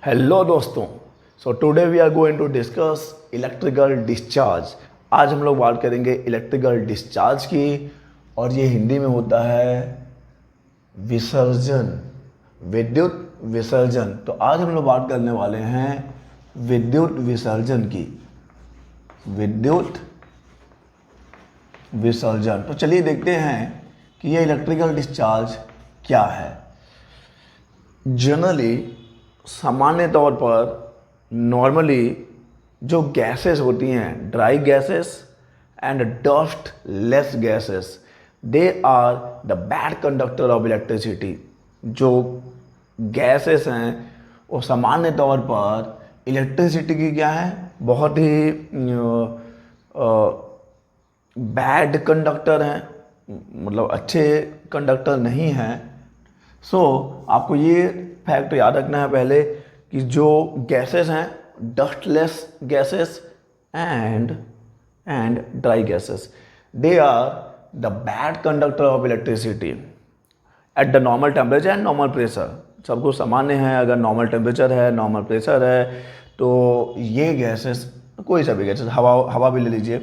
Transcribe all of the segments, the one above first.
Hello दोस्तों। So today we are going to discuss electrical discharge. आज हम लोग बात करेंगे इलेक्ट्रिकल डिस्चार्ज की, और ये हिंदी में होता है विसर्जन, विद्युत विसर्जन। तो आज हम लोग बात करने वाले हैं विद्युत विसर्जन की, विद्युत विसर्जन। तो चलिए देखते हैं कि ये इलेक्ट्रिकल डिस्चार्ज क्या है। जनरली, सामान्य तौर पर, नॉर्मली जो गैसेस होती हैं, dry gases and dustless gases, they are the bad conductor of electricity. जो गैसेस हैं वो सामान्य तौर पर इलेक्ट्रिसिटी की क्या है, बहुत ही बैड कंडक्टर हैं, मतलब अच्छे कंडक्टर नहीं हैं। सो आपको ये फैक्ट याद रखना है पहले कि जो गैसेस हैं, dustless gases and dry gases, they are the bad conductor of electricity at the normal temperature and normal pressure. सबको सामान्य है, अगर नॉर्मल टेम्परेचर है, नॉर्मल प्रेशर है, तो ये गैसेस, कोई सा भी गैसेस, हवा भी ले लीजिए,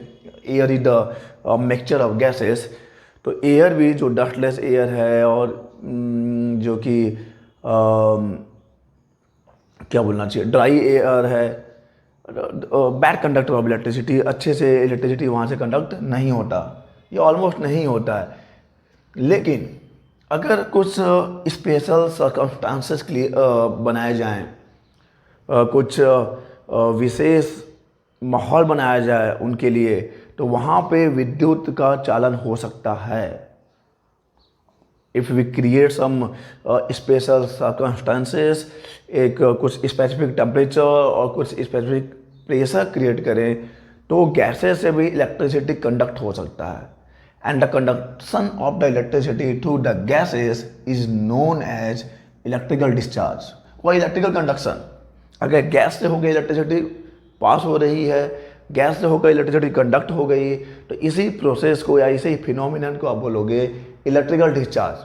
air is the mixture of gases. तो एयर भी जो डस्टलेस एयर है और जो कि क्या बोलना चाहिए, ड्राई एयर है, बैड कंडक्टर ऑफ इलेक्ट्रिसिटी, अच्छे से इलेक्ट्रिसिटी वहाँ से कंडक्ट नहीं होता, ये ऑलमोस्ट नहीं होता है। लेकिन अगर कुछ स्पेशल सर्कमस्टांसेस बनाए जाएं, कुछ विशेष माहौल बनाया जाए उनके लिए, तो वहाँ पे विद्युत का चालन हो सकता है। If we create some special circumstances, एक कुछ स्पेसिफिक टेम्परेचर और कुछ स्पेसिफिक प्रेशर क्रिएट करें, तो गैसेस से भी इलेक्ट्रिसिटी कंडक्ट हो सकता है। And the conduction of the electricity through the gases is known as electrical discharge. और इलेक्ट्रिकल कंडक्शन, अगर गैस से होकर इलेक्ट्रिसिटी पास हो रही है, गैस से होकर इलेक्ट्रिसिटी कंडक्ट हो गई, तो इसी प्रोसेस को या इसी फिनोमिनन को आप बोलोगे इलेक्ट्रिकल डिस्चार्ज।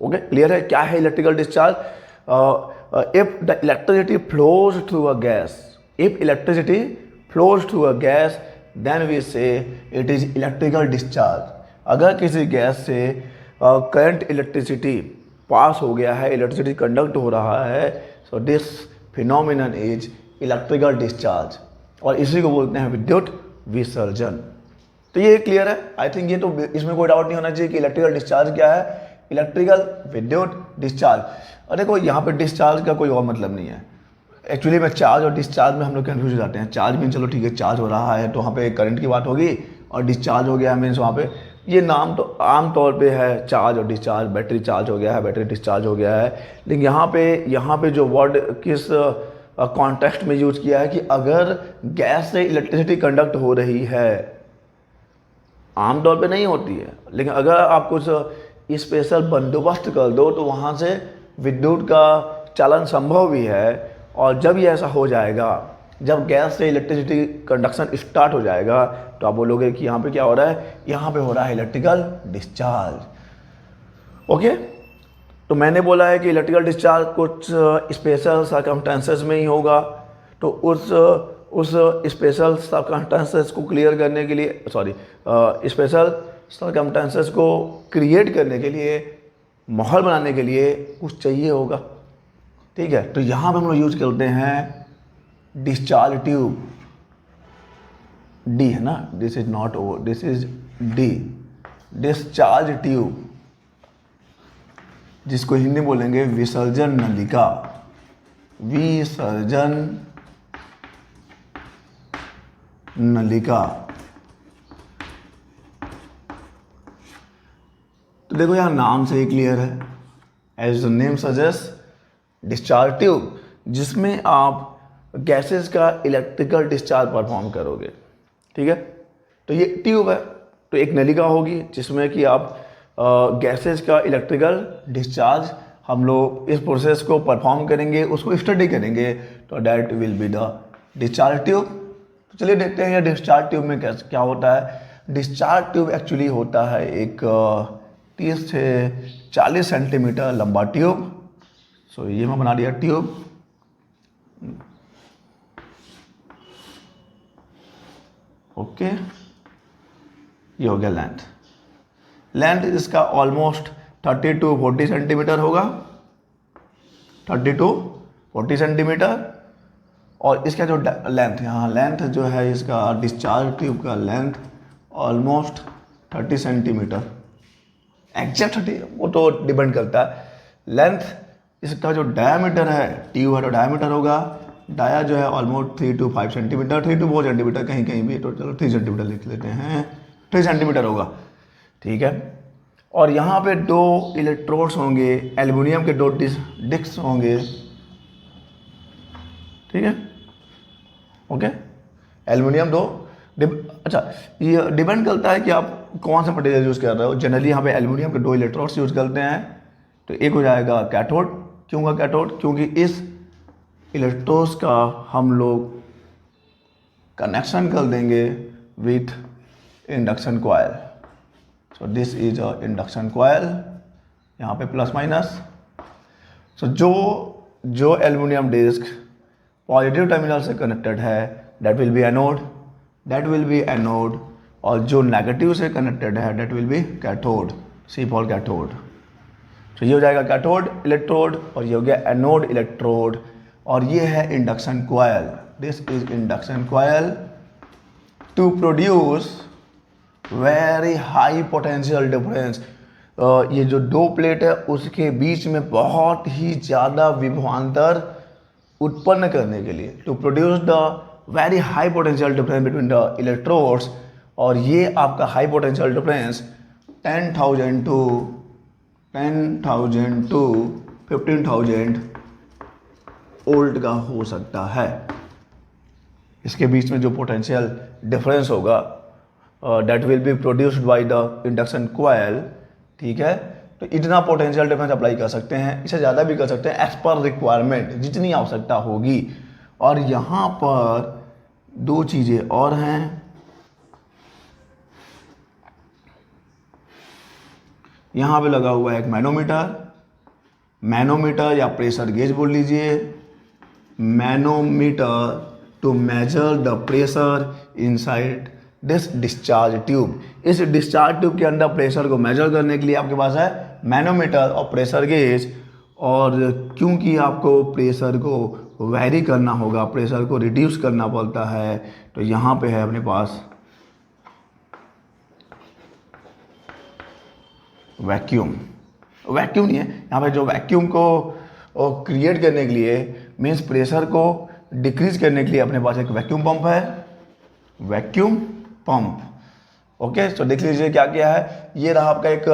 ओके, क्लियर है क्या है electrical discharge? If the electricity flows through a gas, if electricity flows through a gas, then we say it is electrical discharge. अगर किसी गैस से करंट इलेक्ट्रिसिटी पास हो गया है, इलेक्ट्रिसिटी कंडक्ट हो रहा है, so this phenomenon is electrical discharge, और इसी को बोलते हैं विद्युत विसर्जन। तो ये क्लियर है, आई थिंक ये तो इसमें कोई डाउट नहीं होना चाहिए कि इलेक्ट्रिकल डिस्चार्ज क्या है, इलेक्ट्रिकल विद्युत डिस्चार्ज। और देखो यहाँ पे डिस्चार्ज का कोई और मतलब नहीं है। एक्चुअली में चार्ज और डिस्चार्ज में हम लोग कन्फ्यूज हो जाते हैं। चार्ज मीन चलो ठीक है, चार्ज हो रहा है तो वहाँ पे करंट की बात होगी, और डिस्चार्ज हो गया मीन्स वहाँ पे, ये नाम तो आम तौर पे है, चार्ज और डिस्चार्ज, बैटरी चार्ज हो गया है, बैटरी डिस्चार्ज हो गया है। लेकिन यहाँ पे जो वर्ड किस कॉन्टेक्स्ट में यूज किया है कि अगर गैस से इलेक्ट्रिसिटी कंडक्ट हो रही है, आमतौर पे नहीं होती है, लेकिन अगर आप कुछ स्पेशल बंदोबस्त कर दो तो वहाँ से विद्युत का चालन संभव भी है। और जब ये ऐसा हो जाएगा, जब गैस से इलेक्ट्रिसिटी कंडक्शन स्टार्ट हो जाएगा, तो आप बोलोगे कि यहाँ पे क्या हो रहा है, यहाँ पे हो रहा है इलेक्ट्रिकल डिस्चार्ज। ओके, तो मैंने बोला है कि इलेक्ट्रिकल डिस्चार्ज कुछ स्पेशल सर्कमस्टांसेस में ही होगा। तो उस स्पेशल सर्कमस्टांसेस को क्लियर करने के लिए, स्पेशल सर्कमस्टांसेस को क्रिएट करने के लिए, माहौल बनाने के लिए कुछ चाहिए होगा। ठीक है, तो यहाँ पे हम लोग यूज करते हैं डिस्चार्ज ट्यूब। डी है ना, this is not O, this is D, discharge tube, जिसको हिंदी बोलेंगे विसर्जन नलिका, विसर्जन नलिका। तो देखो यहाँ नाम से ही क्लियर है, as the name suggest, discharge tube, जिसमें आप गैसेस का इलेक्ट्रिकल डिस्चार्ज परफॉर्म करोगे। ठीक है, तो ये ट्यूब है, तो एक नलिका होगी जिसमें कि आप गैसेस का इलेक्ट्रिकल डिस्चार्ज, हम लोग इस प्रोसेस को परफॉर्म करेंगे, उसको स्टडी करेंगे, तो that will be the discharge tube. तो चलिए देखते हैं ये डिस्चार्ज ट्यूब में क्या होता है। डिस्चार्ज ट्यूब एक्चुअली होता है एक 30 से 40 सेंटीमीटर लंबा ट्यूब। सो ये मैं बना दिया ट्यूब, ओके, ये हो गया लेंथ। लेंथ इसका ऑलमोस्ट 30 to 40 सेंटीमीटर होगा, 30 to 40 सेंटीमीटर। और इसका जो लेंथ, यहाँ लेंथ जो है इसका डिस्चार्ज ट्यूब का लेंथ ऑलमोस्ट 30 सेंटीमीटर। एग्जैक्ट 30 वो तो डिपेंड करता है। लेंथ इसका जो डायमीटर है, ट्यूब है तो डायमीटर होगा, डाया जो है almost 3 to 5 centimetre, 3 to 4 centimetre, कहीं कहीं भी तो चलो 3 सेंटीमीटर लिख लेते हैं, 3 सेंटीमीटर होगा, ठीक है। और यहाँ पे दो इलेक्ट्रोड्स होंगे, एल्युमिनियम के दो डिस्क होंगे, ठीक है, ओके। एल्युमिनियम दो अच्छा, ये डिपेंड करता है कि आप कौन सा मटेरियल यूज़ कर रहे हो। जनरली यहाँ पे एल्युमिनियम के दो इलेक्ट्रोड्स यूज़ करते हैं, तो एक हो जाएगा कैथोड। क्यों का कैथोड? क्योंकि इस इलेक्ट्रोड्स का हम लोग कनेक्शन कर देंगे with induction coil. So this is a induction coil, यहाँ पे प्लस माइनस। सो जो एल्युमिनियम डिस्क पॉजिटिव टर्मिनल से कनेक्टेड है that will be anode, that will be anode. और जो नेगेटिव से कनेक्टेड है that will be cathode, see for cathode. तो ये हो जाएगा कैथोड इलेक्ट्रोड और ये हो गया एनोड इलेक्ट्रोड। और ये है induction coil, this is induction coil to produce very high potential difference. ये जो दो प्लेट है उसके बीच में बहुत ही ज़्यादा विभवांतर उत्पन्न करने के लिए, to produce the very high potential difference between the electrodes. और ये आपका high potential difference 10,000 to 15,000 volt का हो सकता है। इसके बीच में जो पोटेंशियल डिफरेंस होगा that will be produced by the induction coil, ठीक है। तो इतना पोटेंशियल डिफरेंस अप्लाई कर सकते हैं, इससे ज़्यादा भी कर सकते हैं एज पर रिक्वायरमेंट, जितनी आवश्यकता होगी। और यहाँ पर दो चीज़ें और हैं, यहाँ पे लगा हुआ है एक मैनोमीटर या प्रेशर गेज बोल लीजिए, manometer to measure the pressure inside this discharge tube. इस डिस्चार्ज ट्यूब के अंदर प्रेशर को मेजर करने के लिए आपके पास है मैनोमीटर और प्रेशर गेज। और क्योंकि आपको प्रेशर को वैरी करना होगा, प्रेशर को रिड्यूस करना पड़ता है, तो यहाँ पे है अपने पास वैक्यूम नहीं है यहाँ पे। जो वैक्यूम को क्रिएट करने के लिए, मीन्स प्रेशर को डिक्रीज करने के लिए अपने पास एक वैक्यूम पंप है, वैक्यूम पंप। ओके, तो देख लीजिए क्या क्या है। ये रहा आपका एक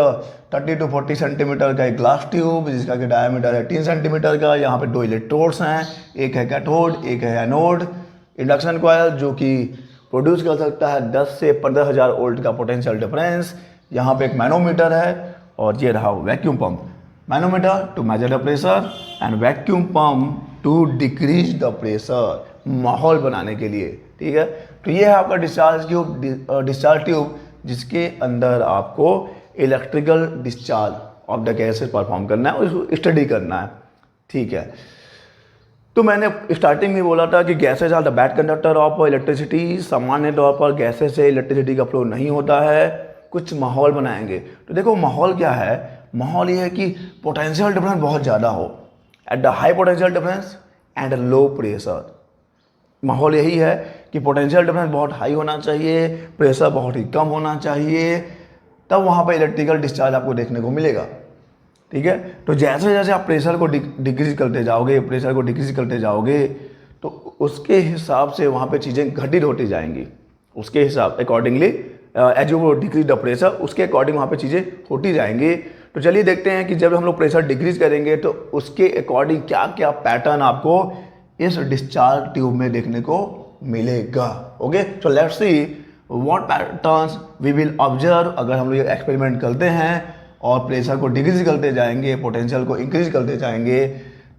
30 to 40 सेंटीमीटर का एक ग्लास ट्यूब जिसका कि डायमीटर है 3 सेंटीमीटर का। यहाँ पे दो इलेक्ट्रोड्स हैं, एक है कैथोड एक है एनोड। इंडक्शन कॉयल जो कि प्रोड्यूस कर सकता है 10 से 15,000 वोल्ट का पोटेंशियल डिफरेंस। यहाँ पे एक मैनोमीटर है और ये रहा vacuum pump. Manometer to measure the pressure and vacuum pump to decrease the pressure, माहौल बनाने के लिए, ठीक है। तो ये है आपका डिस्चार्ज ट्यूब जिसके अंदर आपको electrical discharge of the gases perform करना है और इसको स्टडी करना है, ठीक है। तो मैंने स्टार्टिंग में बोला था कि gases are the bad conductor of electricity. सामान्य तौर पर गैसेज से इलेक्ट्रिसिटी का फ्लो नहीं होता है, कुछ माहौल बनाएंगे। तो देखो माहौल क्या है, माहौल ये है कि पोटेंशियल डिफरेंस बहुत ज़्यादा हो, at the high potential difference and low pressure. माहौल यही है कि पोटेंशियल डिफरेंस बहुत हाई होना चाहिए, प्रेशर बहुत ही कम होना चाहिए, तब वहाँ पर इलेक्ट्रिकल डिस्चार्ज आपको देखने को मिलेगा, ठीक है। तो जैसे जैसे आप प्रेशर को डिक्रीज करते जाओगे तो उसके हिसाब से वहाँ पे चीज़ें घटित होती जाएंगी। उसके हिसाब accordingly as you decrease the pressure, उसके अकॉर्डिंग वहाँ पे चीज़ें होती जाएंगी। तो चलिए देखते हैं कि जब हम लोग प्रेशर डिक्रीज करेंगे तो उसके अकॉर्डिंग क्या क्या पैटर्न आपको इस डिस्चार्ज ट्यूब में देखने को मिलेगा। ओके, तो let's see what patterns we will observe. अगर हम लोग एक्सपेरिमेंट करते हैं और प्रेशर को डिक्रीज करते जाएंगे, पोटेंशियल को इंक्रीज करते जाएंगे,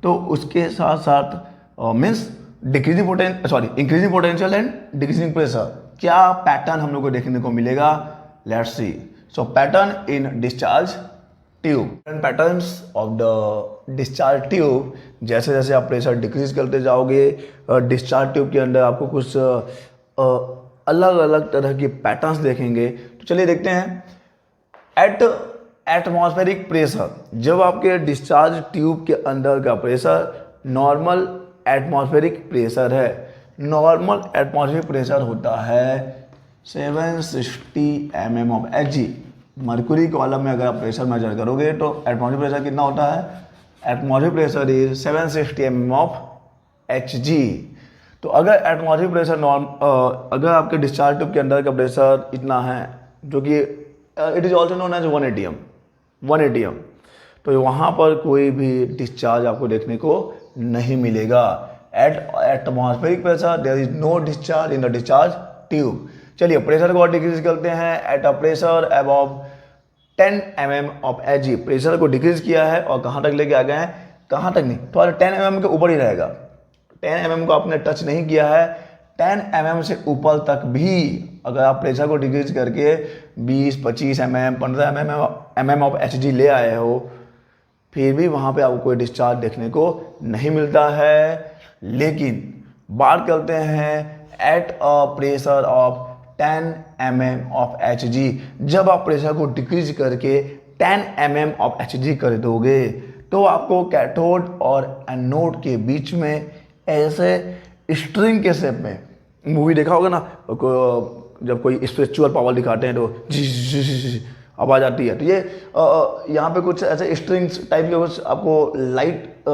तो उसके साथ साथ means increasing potential and decreasing pressure, क्या पैटर्न हम लोग को देखने को मिलेगा। Let's see. So pattern in discharge tube, patterns of the discharge tube, जैसे जैसे आप प्रेशर डिक्रीज करते जाओगे डिस्चार्ज ट्यूब के अंदर आपको कुछ अलग अलग तरह के पैटर्न्स देखेंगे। तो चलिए देखते हैं। एट एटमॉस्फेरिक प्रेशर, जब आपके डिस्चार्ज ट्यूब के अंदर का प्रेशर नॉर्मल एटमॉस्फेरिक प्रेशर है, नॉर्मल एटमॉस्फेरिक प्रेशर होता है 760 mm of Hg। Mercury column में अगर आप प्रेशर मेजर करोगे तो एटमॉस्फेरिक प्रेशर कितना होता है? Atmospheric pressure is 760 mm of Hg। तो अगर एटमॉस्फेरिक प्रेशर अगर आपके डिस्चार्ज ट्यूब के अंदर का प्रेशर इतना है, जो कि it is also known as 1 atm, तो वहाँ पर कोई भी डिस्चार्ज आपको देखने को नहीं मिलेगा। At atmospheric pressure there is no discharge in the discharge tube. चलिए प्रेशर को और डिक्रीज करते हैं। At a pressure above 10 mm of Hg, pressure को डिक्रीज किया है और कहाँ तक लेके आ गए हैं? कहाँ तक नहीं, थोड़ा 10 mm के ऊपर ही रहेगा। 10 mm को आपने टच नहीं किया है, 10 mm से ऊपर तक भी अगर आप प्रेशर को डिक्रीज करके 20, 25 mm, 15 mm ऑफ Hg ले आए हो, फिर भी वहाँ पे आपको कोई डिस्चार्ज देखने को नहीं मिलता है। लेकिन बात करते हैं at a pressure of 10 mm of Hg, जब आप प्रेशर को डिक्रीज करके 10 mm ऑफ Hg कर दोगे तो आपको कैथोड और एनोड के बीच में ऐसे स्ट्रिंग के शेप में, मूवी देखा होगा ना, जब कोई स्पिरिचुअल पावर दिखाते हैं तो आवाज़ आती है, तो ये यहाँ पे कुछ ऐसे स्ट्रिंग्स टाइप के कुछ आपको लाइट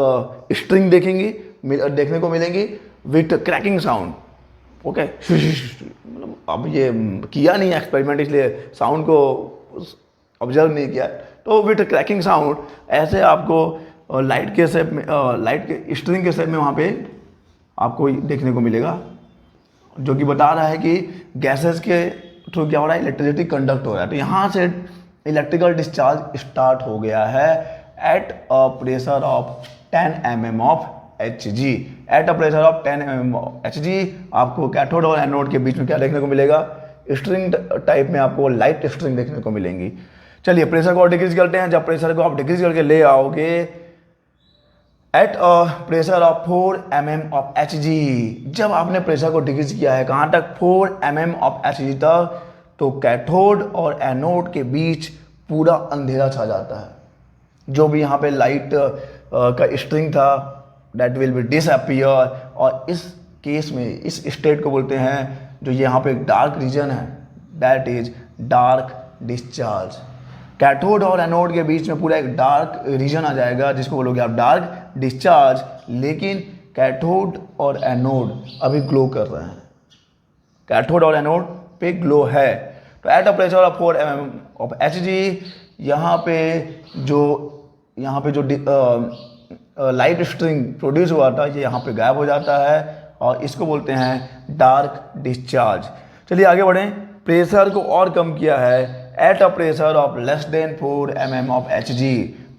स्ट्रिंग देखने को मिलेंगी विथ क्रैकिंग साउंड। ओके, मतलब अब ये किया नहीं है एक्सपेरिमेंट, इसलिए साउंड को ऑब्जर्व नहीं किया, तो विथ क्रैकिंग साउंड ऐसे आपको लाइट के शेप में, लाइट के स्ट्रिंग के शेप में वहाँ पे आपको देखने को मिलेगा, जो कि बता रहा है कि गैसेस के थ्रू क्या हो रहा है? इलेक्ट्रिसिटी कंडक्ट हो रहा है। तो यहाँ से इलेक्ट्रिकल डिस्चार्ज स्टार्ट हो गया है eight a pressure of 10 mm of Hg। Eight a pressure of 10 mm of Hg आपको कैथोड और एनोड के बीच में क्या देखने को मिलेगा? स्ट्रिंग टाइप में आपको लाइट स्ट्रिंग देखने को मिलेंगी। चलिए प्रेशर को और डिक्रीज करते हैं। जब प्रेशर को आप डिक्रीज करके ले आओगे eight a pressure of 4 mm of Hg, जब आपने प्रेशर को डिक्रीज किया है कहाँ तक? 4 mm ऑफ Hg तक, तो कैथोड और एनोड के बीच पूरा अंधेरा छा जाता है। जो भी यहाँ पे लाइट का स्ट्रिंग था दैट विल बी डिसअपियर, और इस केस में इस स्टेट को बोलते हैं, जो यहाँ पे एक डार्क रीजन है, that is dark discharge. Cathode और एनोड के बीच में पूरा एक डार्क रीजन आ जाएगा, जिसको बोलोगे आप डार्क डिस्चार्ज। लेकिन कैथोड और एनोड अभी ग्लो कर रहे हैं, कैथोड और एनोड पे ग्लो है। तो eight a pressure of 4 mm of Hg, यहाँ पे जो लाइट स्ट्रिंग प्रोड्यूस हुआ था ये यहाँ पे गायब हो जाता है, और इसको बोलते हैं डार्क डिस्चार्ज। चलिए आगे बढ़ें। प्रेशर को और कम किया है eight a pressure of less than 4 mm of Hg,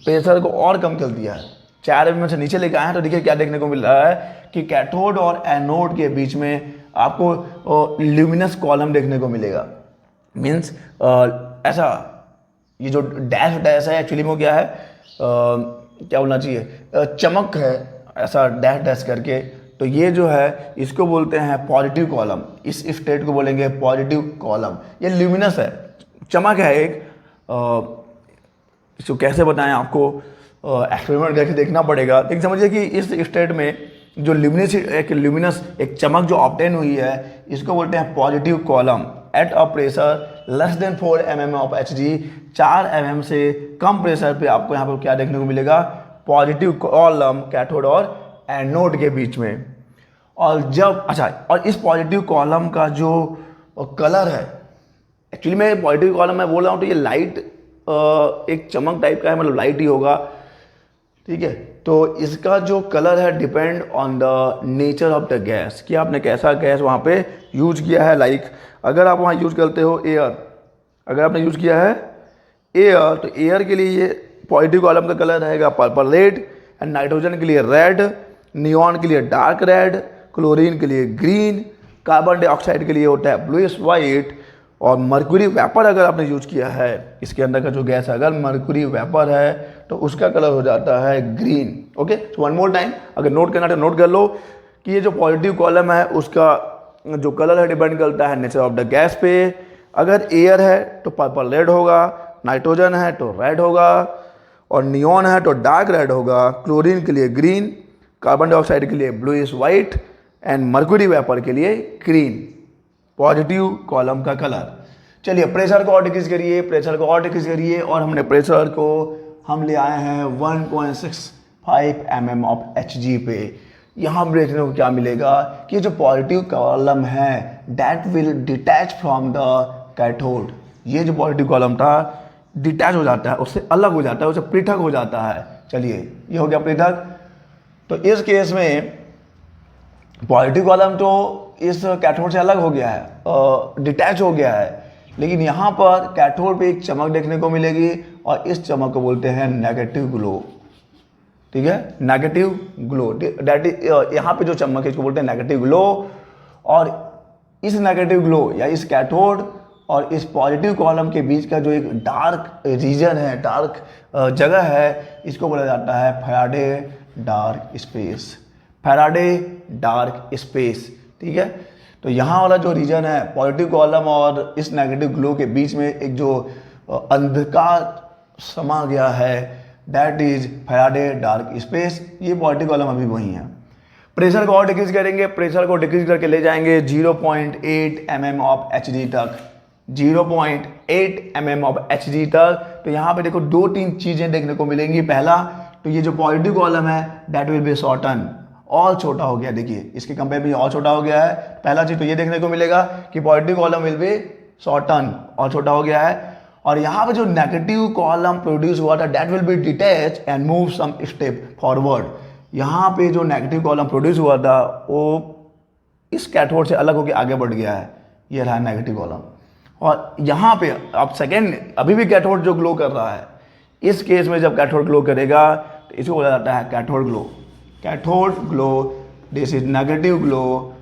pressure को और कम कर दिया है, 4 mm से नीचे लेके आए हैं। तो देखिए क्या देखने को मिल रहा है कि कैथोड और एनोड के बीच में आपको ल्यूमिनस कॉलम देखने को मिलेगा। मीन्स ऐसा ये जो डैश डैश है एक्चुअली में क्या है, क्या बोलना चाहिए, चमक है, ऐसा डैश डैश करके। तो ये जो है इसको बोलते हैं पॉजिटिव कॉलम, इस स्टेट को बोलेंगे पॉजिटिव कॉलम। ये ल्यूमिनस है, चमक है एक। इसको कैसे बताएं आपको, एक्सपेरिमेंट करके देखना पड़ेगा। लेकिन समझिए कि इस स्टेट में जो ल्यूमिनस एक चमक जो ऑब्टेन हुई है, इसको बोलते हैं positive column. Eight a pressure less than 4 mm of Hg, 4 mm से कम प्रेशर पे आपको यहाँ पर क्या देखने को मिलेगा? पॉजिटिव कॉलम कैथोड और एनोड के बीच में। और जब और इस पॉजिटिव कॉलम का जो कलर है, एक्चुअली मैं पॉजिटिव कॉलम मैं बोल रहा हूँ तो ये लाइट एक चमक टाइप का है, मतलब लाइट ही होगा, ठीक है। तो इसका जो कलर है depend on the nature of the gas, कि आपने कैसा गैस वहाँ पे यूज किया है। लाइक अगर आप वहाँ यूज करते हो एयर, अगर आपने यूज किया है एयर, तो एयर के लिए ये पॉजिटिव कॉलम का कलर रहेगा पर्पल रेड, एंड नाइट्रोजन के लिए रेड, नियॉन के लिए डार्क रेड, क्लोरीन के लिए ग्रीन, कार्बन डाइऑक्साइड के लिए होता है ब्लूइश वाइट, और मर्क्यूरी वेपर अगर आपने यूज किया है, इसके अंदर का जो गैस है, अगर मर्क्यूरी वेपर है तो उसका कलर हो जाता है ग्रीन। ओके, तो वन मोर टाइम, अगर नोट करना तो नोट कर लो कि ये जो पॉजिटिव कॉलम है उसका जो कलर है डिपेंड करता है नेचर ऑफ द गैस पे। अगर एयर है तो पर्पल रेड होगा, नाइट्रोजन है तो रेड होगा, और नियॉन है तो डार्क रेड होगा, क्लोरीन के लिए ग्रीन, कार्बन डाइऑक्साइड के लिए bluish white, and mercury vapour के लिए ग्रीन, पॉजिटिव कॉलम का कलर। चलिए प्रेशर को और डिक्रीज करिए, प्रेशर को और डिक्रीज करिए, और हमने प्रेशर को हम ले आए हैं 1.65 mm ऑफ Hg पे। यहाँ देखने को क्या मिलेगा कि जो पॉजिटिव कॉलम है that will detach from the cathode. ये जो पॉजिटिव कॉलम था डिटैच हो जाता है, उससे अलग हो जाता है, उससे पृथक हो जाता है। चलिए ये हो गया पृथक। तो इस केस में पॉजिटिव कॉलम तो इस कैथोड से अलग हो गया है, डिटैच हो गया है, लेकिन यहाँ पर कैथोड पे एक चमक देखने को मिलेगी और इस चमक को बोलते हैं नेगेटिव ग्लो। ठीक है, नेगेटिव ग्लो, दैट इज यहाँ पे जो चमक है इसको बोलते हैं नेगेटिव ग्लो। और इस नेगेटिव ग्लो या इस कैथोड और इस पॉजिटिव कॉलम के बीच का जो एक डार्क रीजन है, डार्क जगह है, इसको बोला जाता है Faraday dark space. Faraday dark space, ठीक है। तो यहाँ वाला जो रीजन है पॉजिटिव कॉलम और इस नेगेटिव ग्लो के बीच में एक जो अंधकार समा गया है that is Faraday dark space. ये पॉजिटिव कॉलम अभी वही है। प्रेशर को और डिक्रीज करेंगे, प्रेशर को डिक्रीज करके ले जाएंगे 0.8 mm ऑफ Hg तक, 0.8 mm ऑफ Hg तक। तो यहाँ पे देखो दो तीन चीजें देखने को मिलेंगी। पहला तो ये जो पॉजिटिव कॉलम है दैट विल बी शॉर्टन, और छोटा हो गया, देखिए इसके कंपेयर में और छोटा हो गया है। पहला चीज तो ये देखने को मिलेगा कि positive column will be shorten, और छोटा हो गया है। और यहाँ पे जो नेगेटिव कॉलम प्रोड्यूस हुआ था that will be detach and move some step forward. यहाँ पे जो नेगेटिव कॉलम प्रोड्यूस हुआ था वो इस कैथोड से अलग होकर आगे बढ़ गया है, ये रहा नेगेटिव कॉलम। और यहाँ पे अब सेकेंड अभी भी कैथोड जो ग्लो कर रहा है, इस केस में जब कैथोड ग्लो करेगा तो इसको बोला जाता है cathode glow. Cathode glow, this is negative glow.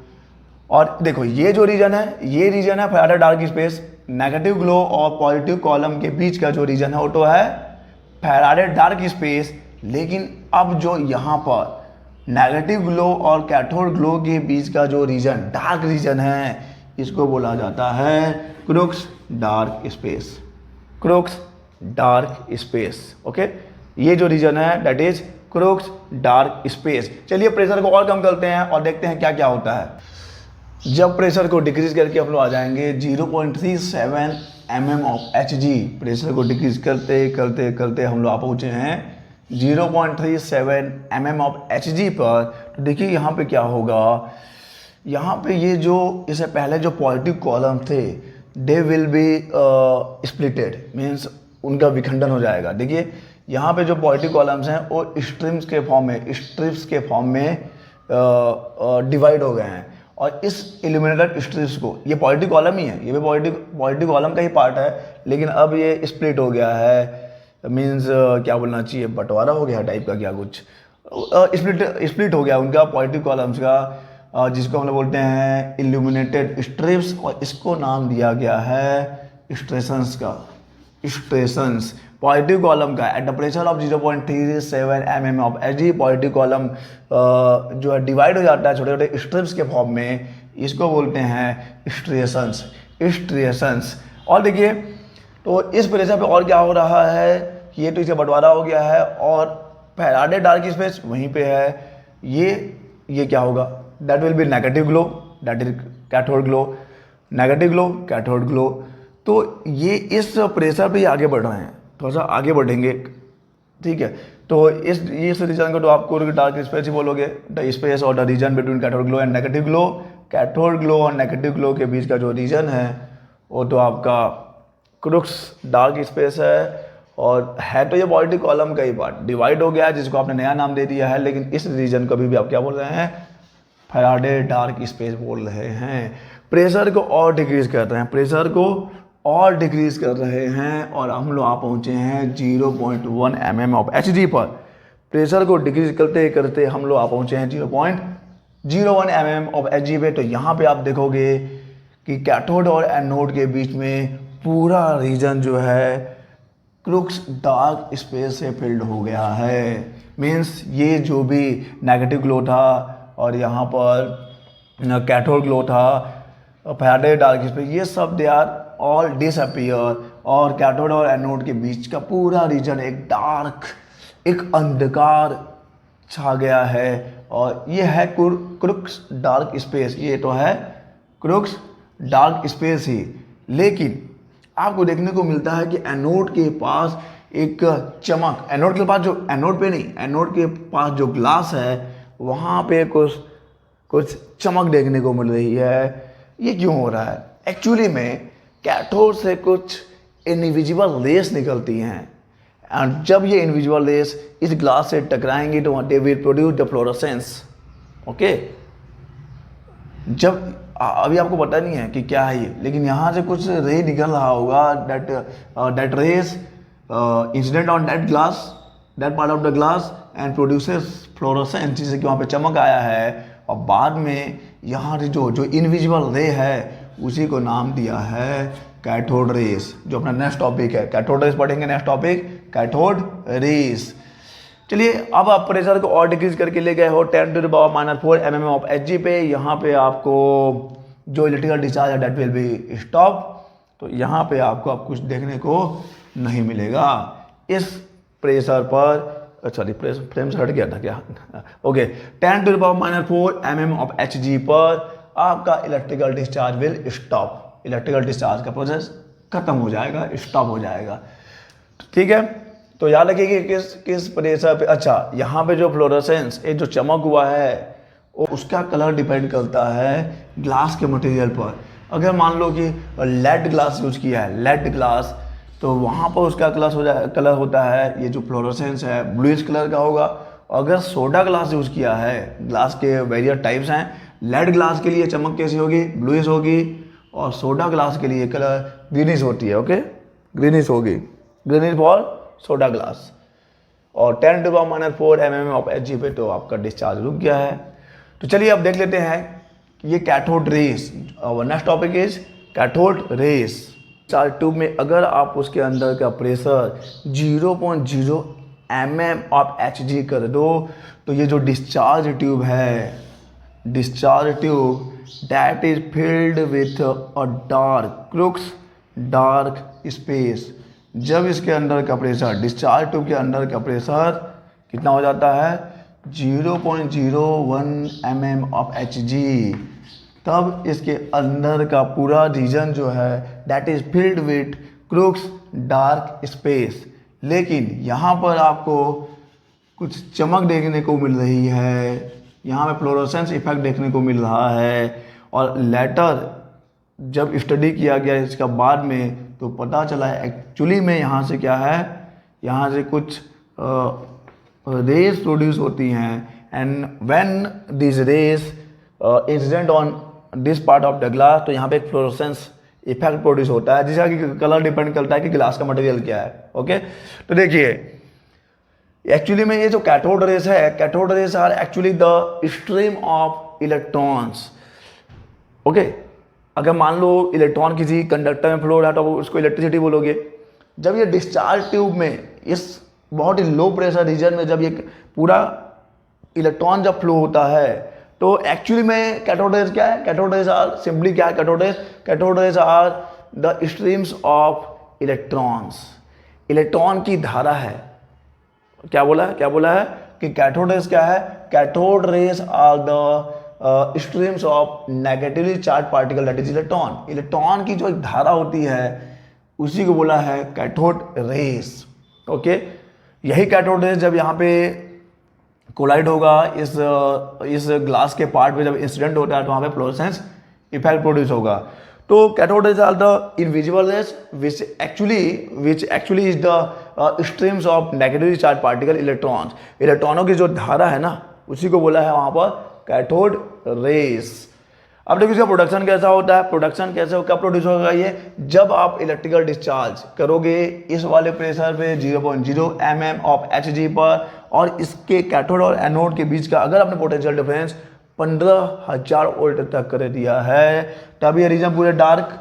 और देखो ये जो रीजन है, ये रीजन है Faraday dark space. Negative glow और पॉजिटिव कॉलम के बीच का जो रीजन है वो तो है फैराडे डार्क स्पेस। लेकिन अब जो यहाँ पर नेगेटिव ग्लो और कैथोड ग्लो के बीच का जो रीजन डार्क रीजन है, इसको बोला जाता है crooks dark space. Crooks dark space, okay. ये जो रीजन है that is crooks dark space. चलिए प्रेशर को और कम करते हैं और देखते हैं क्या क्या होता है। जब प्रेशर को डिक्रीज करके हम लोग आ जाएंगे 0.37 mm ऑफ Hg। प्रेशर को डिक्रीज करते करते करते हम लोग आ पहुँचे हैं 0.37 mm ऑफ Hg पर। तो देखिए यहाँ पे क्या होगा, यहाँ पे ये जो इससे पहले जो पॉजिटिव कॉलम थे they will be splitted, means उनका विखंडन हो जाएगा। देखिए यहाँ पे जो पॉजिटिव कॉलम्स हैं वो स्ट्रिप्स के फॉर्म में डिवाइड हो गए हैं। और इस इल्यूमिनेटेड स्ट्रिप्स को, ये पॉजिटिव कॉलम ही है, ये भी पॉजिटिव कॉलम का ही पार्ट है, लेकिन अब ये स्प्लिट हो गया है, मीन्स क्या बोलना चाहिए, बंटवारा हो गया टाइप का, क्या कुछ स्प्लिट हो गया उनका पॉजिटिव कॉलम्स का, जिसको हम लोग बोलते हैं इल्यूमिनेटेड स्ट्रिप्स। और इसको नाम दिया गया है स्ट्रेशंस का। स्ट्रेशंस पॉजिटिव कॉलम का at the pressure of 0.37 mm of Hg, positive column जो है डिवाइड हो जाता है छोटे छोटे स्ट्रिप्स के फॉर्म में, इसको बोलते हैं स्ट्रेशंस। स्ट्रेशंस। और देखिए तो इस प्रेशर पे और क्या हो रहा है कि ये तो इसे बंटवारा हो गया है और फैराडे डार्क स्पेस वहीं पे है। ये क्या होगा, that will B negative glow, that is cathode glow. Negative glow, cathode glow. तो ये इस प्रेशर पे आगे बढ़ रहे हैं, थोड़ा सा आगे बढ़ेंगे, ठीक है। तो इस रीजन को तो आपको डार्क स्पेस ही बोलोगे, द स्पेस और the region between cathode glow and negative glow. Cathode glow और नेगेटिव ग्लो के बीच का जो रीजन है वो तो आपका क्रूक्स डार्क स्पेस है, और है तो ये पॉजिटिव कॉलम का ही पार्ट, डिवाइड हो गया है जिसको आपने नया नाम दे दिया है, लेकिन इस रीजन को भी आप क्या बोल रहे हैं, फैराडे डार्क स्पेस बोल रहे हैं। प्रेशर को और डिक्रीज कर रहे हैं, प्रेशर को और डिक्रीज कर रहे हैं, और हम लोग आ पहुँचे हैं 0.1 mm ऑफ Hg पर। प्रेशर को डिक्रीज करते करते हम लोग आ पहुँचे हैं 0.01 mm ऑफ Hg पे। तो यहाँ पे आप देखोगे कि कैथोड और एनोड के बीच में पूरा रीजन जो है क्रुक्स डार्क स्पेस से फिल्ड हो गया है। मीन्स ये जो भी नेगेटिव ग्लो था और यहाँ पर कैथोड ग्लो था, फैराडे डार्क स्पेस, ये सब दे आर ऑल डिसअपियर और कैथोड और एनोड के बीच का पूरा रीजन एक डार्क, एक अंधकार छा गया है और ये है क्रुक्स डार्क स्पेस। ये तो है क्रुक्स डार्क स्पेस ही। लेकिन आपको देखने को मिलता है कि एनोड के पास एक चमक, एनोड के पास जो, एनोड पे नहीं, एनोड के पास जो ग्लास है वहाँ पे कुछ चमक देखने को मिल रही है। ये क्यों हो रहा है? एक्चुअली में कैथोड से कुछ इनविजिबल रेस निकलती हैं और जब ये इनविजिबल रेस इस ग्लास से टकराएंगी तो they will produce the fluorescence. Okay, जब अभी आपको पता नहीं है कि क्या है ये, लेकिन यहाँ से कुछ रे निकल रहा होगा, that rays incident on that glass, that part of the glass and produces fluorescence, जिससे कि वहाँ पे चमक आया है। और बाद में यहाँ से जो इनविजिबल रे है उसी को नाम दिया है कैथोड रेस, जो अपना नेक्स्ट टॉपिक है। कैथोड रेस पढ़ेंगे नेक्स्ट टॉपिक, कैथोड रेस। चलिए, अब आप प्रेशर को और डिक्रीज करके ले गए हो 10⁻⁻⁴ mm ऑफ Hg पे। यहाँ पे आपको जो इलेक्ट्रिकल डिस्चार्ज है दैट विल बी स्टॉप। तो यहाँ पे आपको अब कुछ देखने को नहीं मिलेगा इस प्रेशर पर। सॉरी, फ्रेम से हट गया था क्या? ओके, 10⁻⁴ mm ऑफ Hg पर आपका electrical discharge will stop. Electrical discharge का प्रोसेस खत्म हो जाएगा, स्टॉप हो जाएगा। ठीक है, तो याद रखिए कि किस प्रेशर पे। अच्छा, यहाँ पे जो फ्लोरोसेंस, ये जो चमक हुआ है उसका कलर डिपेंड करता है ग्लास के मटेरियल पर। अगर मान लो कि लेड ग्लास यूज किया है, लेड ग्लास, तो वहाँ पर उसका कलर होता है, ये जो फ्लोरोसेंस है ब्लूइश कलर का होगा। अगर सोडा ग्लास यूज किया है, ग्लास के वेरियस टाइप्स हैं, लेड ग्लास के लिए चमक कैसी होगी? ब्लूइश होगी, और सोडा ग्लास के लिए कलर ग्रीनिश होती है। ओके, ग्रीनिश होगी, ग्रीनिश फॉर सोडा ग्लास। और 10⁻⁴ mm ऑफ Hg पे तो आपका डिस्चार्ज रुक गया है। तो चलिए अब देख लेते हैं ये कैथोड रेस। और next topic is cathode rays. चार ट्यूब में अगर आप उसके अंदर का प्रेशर 0.0 mm ऑफ Hg कर दो तो ये जो डिस्चार्ज ट्यूब है, discharge tube that is filled with a dark Crookes dark space. जब इसके अंदर का प्रेशर, डिस्चार्ज ट्यूब के अंदर का प्रेशर कितना हो जाता है? 0.01 mm ऑफ Hg, तब इसके अंदर का पूरा रीजन जो है that is filled with Crookes dark space. लेकिन यहाँ पर आपको कुछ चमक देखने को मिल रही है, यहाँ पे फ्लोरोसेंस इफेक्ट देखने को मिल रहा है। और लेटर जब स्टडी किया गया इसका बाद में तो पता चला है एक्चुअली में यहाँ से क्या है, यहाँ से कुछ रेस प्रोड्यूस होती हैं and when this rays incident on this part of the glass, तो यहाँ पे एक फ्लोरोसेंस इफेक्ट प्रोड्यूस होता है जिसका कि कलर डिपेंड करता है कि ग्लास का मटेरियल क्या है। ओके, तो देखिए एक्चुअली में ये जो कैथोड रेस है, cathode rays are actually the stream of electrons. Okay, अगर मान लो इलेक्ट्रॉन किसी कंडक्टर में फ्लो हो रहा है तो उसको इलेक्ट्रिसिटी बोलोगे। जब ये डिस्चार्ज ट्यूब में इस बहुत ही लो प्रेशर रीजन में जब ये पूरा इलेक्ट्रॉन जब फ्लो होता है तो एक्चुअली में कैथोड रेस क्या है? कैथोड रेस आर सिंपली क्या है? Cathode rays are the streams of electrons. Electron की धारा है। क्या बोला है कि कैथोड रेस क्या है? Cathode rays are the streams of negatively charge particle that is electron. Electron की जो एक धारा होती है उसी को बोला है कैथोड रेस। ओके, यही कैथोड रेस जब यहाँ पे कोलाइड होगा इस ग्लास के पार्ट में, जब इंसिडेंट होता है तो वहाँ पे फ्लोरोसेंस इफेक्ट प्रोड्यूस होगा। तो cathode rays are the invisible rays which actually is the streams of negatively charged particle electrons। इलेक्ट्रॉनों की जो धारा है ना उसी को बोला है वहाँ पर कैथोड रेस। अब देखिए इसका प्रोडक्शन कैसा होता है? प्रोडक्शन कैसे कब प्रोड्यूस होगा? ये जब आप इलेक्ट्रिकल डिस्चार्ज करोगे इस वाले प्रेशर पे 0.0 mm ऑफ Hg पर, और इसके कैथोड और एनोड के बीच का अगर आपने पोटेंशियल डिफरेंस 15,000 वोल्ट तक कर दिया है। तब ये रीजन पूरे डार्क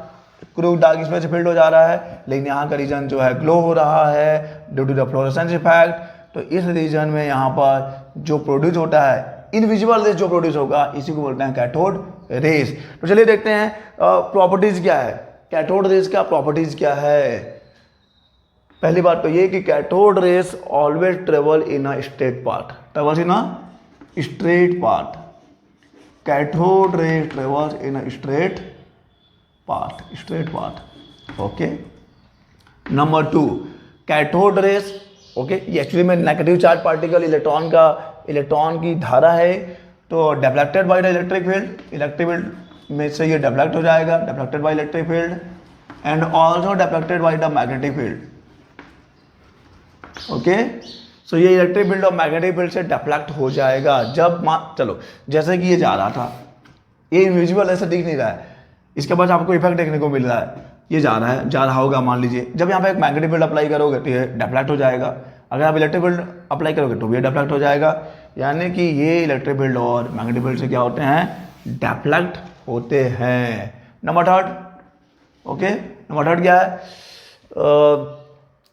स्पेस से फिल्ड हो जा रहा है, लेकिन यहाँ का रीजन जो है ग्लो हो रहा है due to the fluorescence effect. तो इस रीजन में यहाँ पर जो प्रोड्यूस होता है इनविजिबल रेज जो प्रोड्यूस होगा, इसी को बोलते हैं कैथोड रेज। तो चलिए देखते हैं प्रॉपर्टीज क्या है, कैथोड रेज का प्रॉपर्टीज क्या है। पहली बात तो ये कि cathode rays always travel in a straight path, travels in a straight path. Cathode rays travels in a straight path. Okay. Number 2, cathode rays, okay, ये एक्चुअली में नेगेटिव चार्ज पार्टिकल इलेक्ट्रॉन की धारा है, तो deflected by the electric field में से ये deflect हो जाएगा, deflected by electric field and also deflected by the magnetic field. Okay, so ये इलेक्ट्रिक फील्ड और मैग्नेटिक फील्ड से डिफ्लेक्ट हो जाएगा। जब चलो जैसे कि ये जा रहा था, ये इनविजिबल ऐसा दिख नहीं रहा है, इसके बाद आपको इफेक्ट देखने को मिल रहा है, ये जा रहा होगा मान लीजिए। जब यहाँ पे एक मैग्नेटिक फील्ड अप्लाई करोगे तो ये डिफ्लेक्ट हो जाएगा, अगर आप इलेक्ट्रिक फील्ड अप्लाई करोगे तो ये डिफ्लेक्ट हो जाएगा। यानी कि ये इलेक्ट्रिक फील्ड और मैग्नेटिक फील्ड से क्या होते हैं, डिफ्लेक्ट होते हैं। नंबर 3, ओके, नंबर 3 क्या है,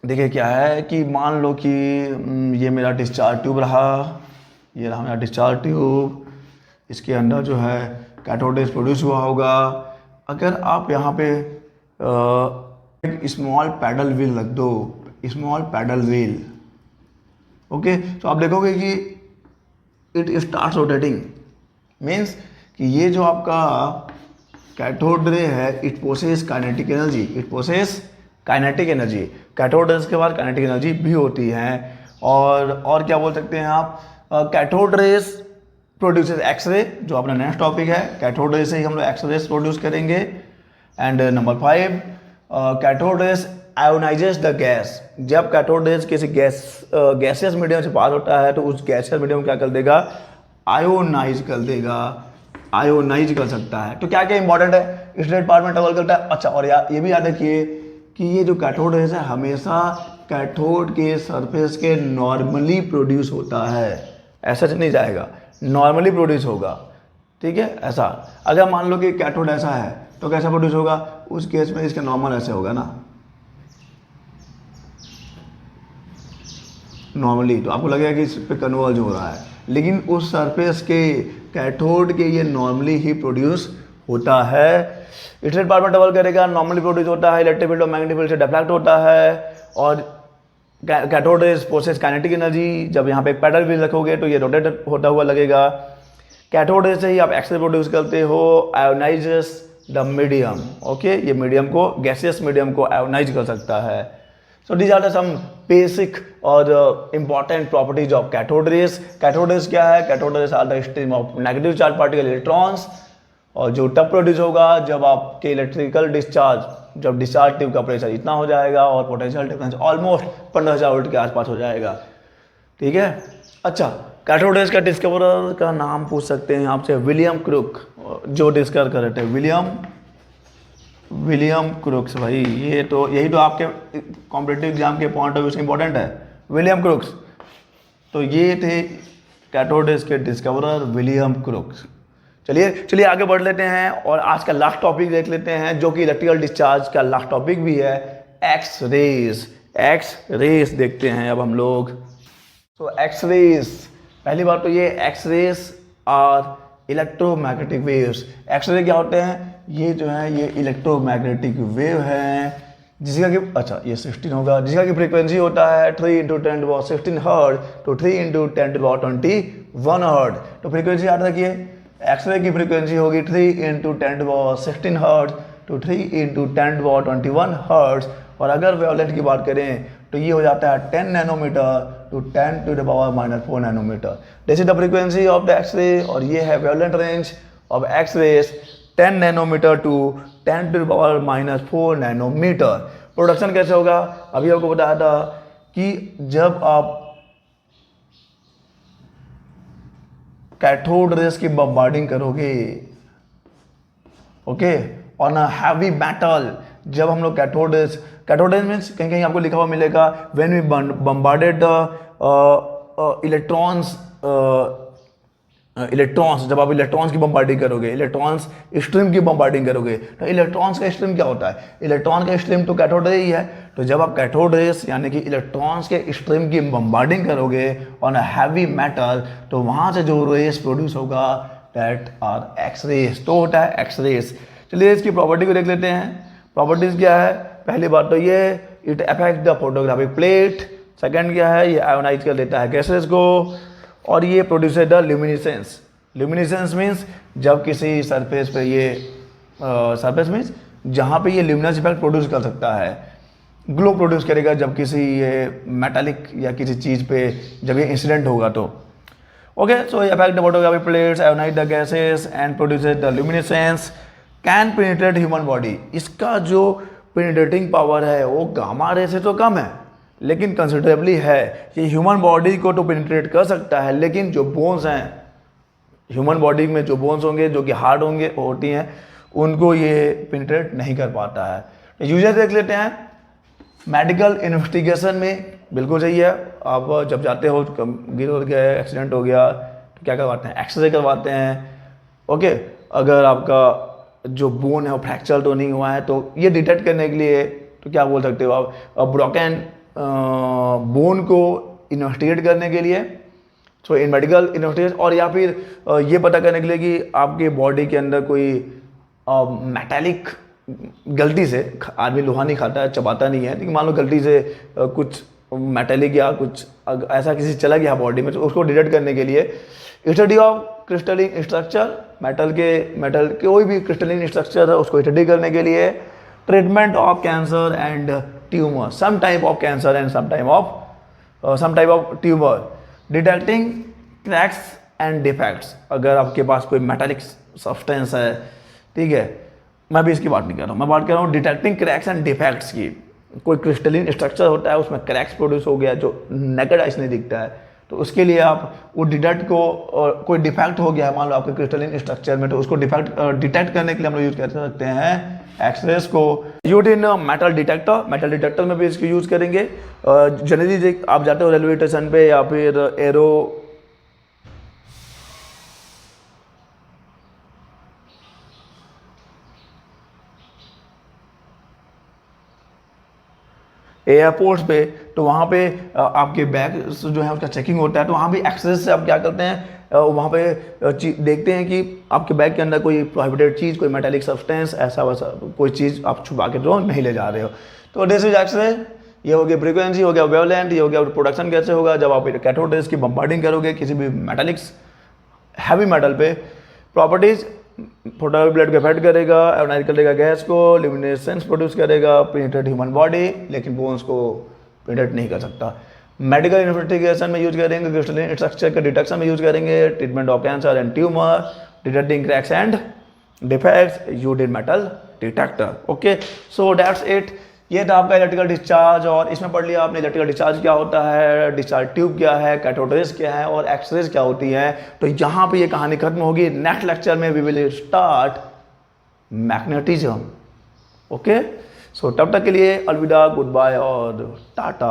देखिए क्या है कि मान लो कि ये मेरा डिस्चार्ज ट्यूब रहा, ये रहा मेरा डिस्चार्ज ट्यूब, इसके अंदर जो है कैथोड रेज प्रोड्यूस हुआ होगा। अगर आप यहाँ पे एक स्मॉल पैडल व्हील रख दो, स्मॉल पैडल व्हील, ओके, तो आप देखोगे कि इट स्टार्ट रोटेटिंग, मीन्स कि ये जो आपका कैथोड रे है it possess kinetic energy, cathode rays के बाद काइनेटिक एनर्जी भी होती है। और क्या बोल सकते हैं आप, कैथोड रेज प्रोड्यूसेस एक्सरे, जो अपना नेक्स्ट टॉपिक है, कैथोड रेज से ही हम लोग एक्सरे प्रोड्यूस करेंगे। And number 5, cathode rays ionises the gas, जब कैथोड रेज किसी गैसियस मीडियम से पास होता है तो उस गैसियस मीडियम क्या कर देगा, आयोनाइज कर सकता है। तो क्या क्या इंपॉर्टेंट है, स्ट्रेट पाथ में ट्रेवल करता है। अच्छा, और ये भी याद रखिए कि ये जो कैथोड रेज है हमेशा कैथोड के सरफेस के नॉर्मली प्रोड्यूस होता है, ऐसा नहीं जाएगा, नॉर्मली प्रोड्यूस होगा, ठीक है। ऐसा अगर मान लो कि कैथोड ऐसा है तो कैसा प्रोड्यूस होगा, उस केस में इसका नॉर्मल ऐसे होगा ना, नॉर्मली, तो आपको लगेगा कि इस पे कन्वर्ज हो रहा है, लेकिन उस सरफेस के कैथोड के ये नॉर्मली ही प्रोड्यूस होता है। स्ट्रेट पाथ में ट्रेवल करेगा, नॉर्मली प्रोड्यूस होता है, इलेक्ट्रिक फील्ड और मैग्नेटिक फील्ड से डिफ्लेक्ट होता है। और cathode rays possess kinetic energy, जब यहाँ पे एक पैडल भी रखोगे तो ये रोटेट होता हुआ लगेगा। कैथोड रेज से ही आप एक्सरे प्रोड्यूस करते हो, आयोनाइजेस द मीडियम, ओके, ये मीडियम को, गैसियस मीडियम को आयोनाइज कर सकता है। So these are the some basic और important properties of cathode rays. Cathode rays क्या है, cathode rays are the stream of negative charge particle electrons, और जो तब प्रोड्यूस होगा जब आपके इलेक्ट्रिकल डिस्चार्ज, जब डिस्चार्ज ट्यूब का प्रेशर इतना हो जाएगा और पोटेंशियल डिफरेंस ऑलमोस्ट 15,000 वोल्ट के आसपास हो जाएगा, ठीक है। अच्छा, कैथोड रेज का डिस्कवरर का नाम पूछ सकते हैं आपसे, विलियम क्रुक, जो डिस्कवर कर रहे थे विलियम क्रुक्स। भाई ये तो यही तो आपके कॉम्पिटिटिव एग्जाम के पॉइंट ऑफ व्यू से इंपॉर्टेंट है, विलियम क्रुक्स। तो ये थे कैथोड रेज के डिस्कवरर विलियम क्रुक्स। चलिए आगे बढ़ लेते हैं और आज का लास्ट टॉपिक देख लेते हैं, जो कि इलेक्ट्रिकल डिस्चार्ज का लास्ट टॉपिक भी है, एक्स रेज देखते हैं अब हम लोग। तो एक्स रेज, पहली बात तो ये X rays are electromagnetic waves. X ray क्या होते हैं, ये जो है ये इलेक्ट्रोमैग्नेटिक वेव है जिसका कि, अच्छा ये 16 होगा, जिसका कि फ्रीक्वेंसी होता है 3 × 10⁻16 हर्ट्ज टू 3 × 10⁻21 हर्ट्ज। तो फ्रीक्वेंसी याद रखिए, एक्सरे की फ्रीक्वेंसी होगी 3 × 10⁻16 हर्ट्ज टू 3 × 10⁻21 हर्ट्ज। और अगर वेवलेंथ की बात करें तो ये हो जाता है 10 nanometre to 10⁻⁻⁴ nanometre. This is the frequency of the X ray, और ये है wavelength range of X rays 10 nanometre to 10⁻⁻⁴ nanometre. Production कैसे होगा, अभी आपको बताया था कि जब आप कैथोड रेज की बम्बार्डिंग करोगे, okay, on a heavy metal, जब हम लोग कैथोड रेज मीन्स कहीं कहीं आपको लिखा हुआ मिलेगा when we bombarded electrons electrons, जब आप इलेक्ट्रॉन्स की बम्बार्डिंग करोगे, इलेक्ट्रॉन्स स्ट्रीम की बम्बार्डिंग करोगे, तो इलेक्ट्रॉन्स का स्ट्रीम क्या होता है? इलेक्ट्रॉन का स्ट्रीम तो कैथोड रे ही है। तो जब आप कैथोड रेस यानी कि इलेक्ट्रॉन्स के स्ट्रीम की बम्बार्डिंग करोगे ऑन अ हैवी मेटल, तो वहाँ से जो रेस प्रोड्यूस होगा दैट आर एक्स रेस, तो होता है एक्स रेस। चलिए इसकी प्रॉपर्टी को देख लेते हैं। प्रॉपर्टीज क्या है? पहली बात तो ये, it affect the photographic plate. Second क्या है? ये आयोनाइज कर देता है गैसेस को। और ये producer the luminescence. Luminescence means जब किसी सरफेस पे ये सरफेस मीन्स जहाँ पे ये ल्यूमिनस इफेक्ट प्रोड्यूस कर सकता है, ग्लो प्रोड्यूस करेगा जब किसी ये मेटालिक या किसी चीज़ पे जब ये इंसिडेंट होगा तो। ओके, सो ये affect the photographic plates, ionise the gases and produces the luminescence, can penetrate human body. इसका जो पेनिट्रेटिंग पावर है वो गामा रे से तो कम है, लेकिन कंसिडरेबली है। ये ह्यूमन बॉडी को तो पेनिट्रेट कर सकता है, लेकिन जो बोन्स हैं ह्यूमन बॉडी में, जो बोन्स होंगे जो कि हार्ड होंगे होती हैं, उनको ये पेनिट्रेट नहीं कर पाता है। यूजर देख लेते हैं। मेडिकल इन्वेस्टिगेशन में बिल्कुल सही है। आप जब जाते हो, गिर गए, एक्सीडेंट हो गया, तो क्या करवाते हैं? एक्सरे करवाते हैं। ओके, अगर आपका जो बोन है वो फ्रैक्चर तो नहीं हुआ है, तो ये डिटेक्ट करने के लिए तो क्या बोल सकते हो आप, ब्रोकन बोन को इन्वेस्टिगेट करने के लिए, सो इन मेडिकल इन्वेस्टिगेशन, और या फिर ये पता करने के लिए कि आपके बॉडी के अंदर कोई मेटालिक, गलती से आदमी लोहा नहीं खाता है, चबाता नहीं है, लेकिन मान लो गलती से कुछ मेटालिक या कुछ ऐसा किसी चला गया बॉडी में, तो उसको डिटेक्ट करने के लिए study of crystalline structure, metal कोई भी क्रिस्टलिन स्ट्रक्चर है उसको स्टडी करने के लिए, treatment of cancer and tumour, some type of cancer and some type of tumour, detecting cracks and defects. अगर आपके पास कोई मेटालिक सब्सटेंस है, ठीक है, मैं भी इसकी बात नहीं कर रहा हूँ, मैं बात कर रहा हूँ डिटेक्टिंग क्रैक्स एंड डिफेक्ट्स की। कोई क्रिस्टलिन स्ट्रक्चर होता है, उसमें क्रैक्स प्रोड्यूस हो गया जो नेकेड आइज नहीं दिखता है, तो उसके लिए आप वो डिटेक्ट को, और कोई डिफेक्ट हो गया है मान लो आपके क्रिस्टलिन स्ट्रक्चर में, तो उसको डिटेक्ट करने के लिए हम लोग यूज कर सकते हैं एक्सरेस को। यूज इन मेटल डिटेक्टर में भी इसको यूज करेंगे। जनरली आप जाते हो रेलवे स्टेशन पे या फिर एयरपोर्ट्स पे, तो वहाँ पे आपके बैग जो है उसका चेकिंग होता है, तो वहाँ भी एक्सेस से आप क्या करते हैं, वहाँ पे देखते हैं कि आपके बैग के अंदर कोई प्रोहिबिटेड चीज़, कोई मेटालिक सब्सटेंस, ऐसा वैसा कोई चीज़ आप छुपा के जो नहीं ले जा रहे हो। तो दिस इज एक्सरे। ये हो गया फ्रीक्वेंसी, हो गया वेवलेंथ, ये हो गया प्रोडक्शन कैसे होगा जब आप कैथोड रेज की बम्बार्डिंग करोगे किसी भी मेटालिक्स हैवी मेटल पे। प्रॉपर्टीज, फोटोग्राफिक प्लेट को इफेक्ट करेगा, आयोनाइज करेगा गैस को, ल्यूमिनेसेंस प्रोड्यूस करेगा, पेनिट्रेट ह्यूमन बॉडी, लेकिन बोन्स को पेनिट्रेट नहीं कर सकता। मेडिकल इन्वेस्टिगेशन में यूज करेंगे, क्रिस्टलिन स्ट्रक्चर के डिटेक्शन में यूज करेंगे, treatment of cancer and tumour, detecting cracks and defects, used in metal detector. Okay, so that's it. ये था आपका इलेक्ट्रिकल डिस्चार्ज, और इसमें पढ़ लिया आपने इलेक्ट्रिकल डिस्चार्ज क्या होता है, डिस्चार्ज ट्यूब क्या है, कैथोड रेज क्या है, और एक्सरेज क्या होती है। तो यहाँ पे ये कहानी खत्म होगी। नेक्स्ट लेक्चर में we will start magnetism. Okay, so तब तक के लिए अलविदा, गुड बाय और टाटा।